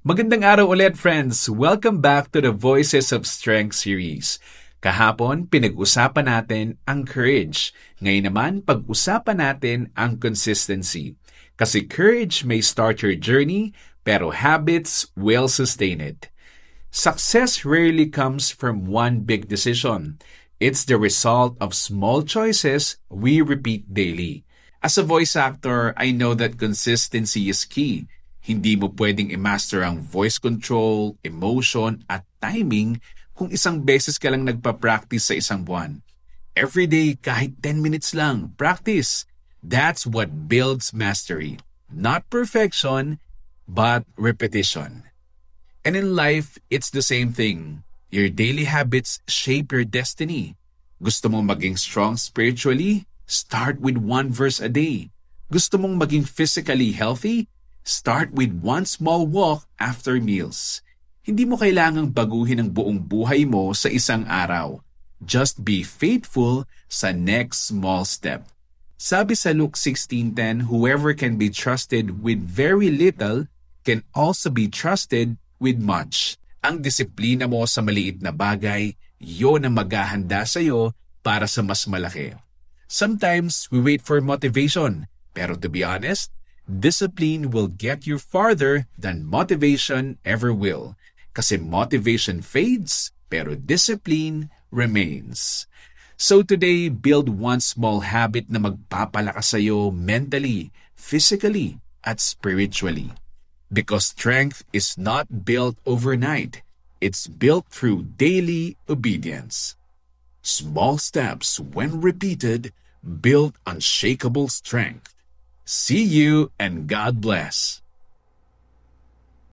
Magandang araw ulit, friends! Welcome back to the Voices of Strength series. Kahapon, pinag-usapan natin ang courage. Ngayon naman, pag-usapan natin ang consistency. Kasi courage may start your journey, pero habits will sustain it. Success rarely comes from one big decision. It's the result of small choices we repeat daily. As a voice actor, I know that consistency is key. Hindi mo pwedeng i-master ang voice control, emotion, at timing kung isang beses ka lang nagpa-practice sa isang buwan. Every day, kahit 10 minutes lang, practice. That's what builds mastery. Not perfection, but repetition. And in life, it's the same thing. Your daily habits shape your destiny. Gusto mong maging strong spiritually? Start with one verse a day. Gusto mong maging physically healthy? Start with one small walk after meals. Hindi mo kailangang baguhin ang buong buhay mo sa isang araw. Just be faithful sa next small step. Sabi sa Luke 16:10, whoever can be trusted with very little can also be trusted with much. Ang disiplina mo sa maliit na bagay, yon ang maghahanda sa iyo para sa mas malaki. Sometimes we wait for motivation, pero to be honest, discipline will get you farther than motivation ever will. Kasi motivation fades, pero discipline remains. So today, build one small habit na magpapalakas sa iyo mentally, physically, at spiritually. Because strength is not built overnight. It's built through daily obedience. Small steps, when repeated, build unshakable strength. See you and God bless.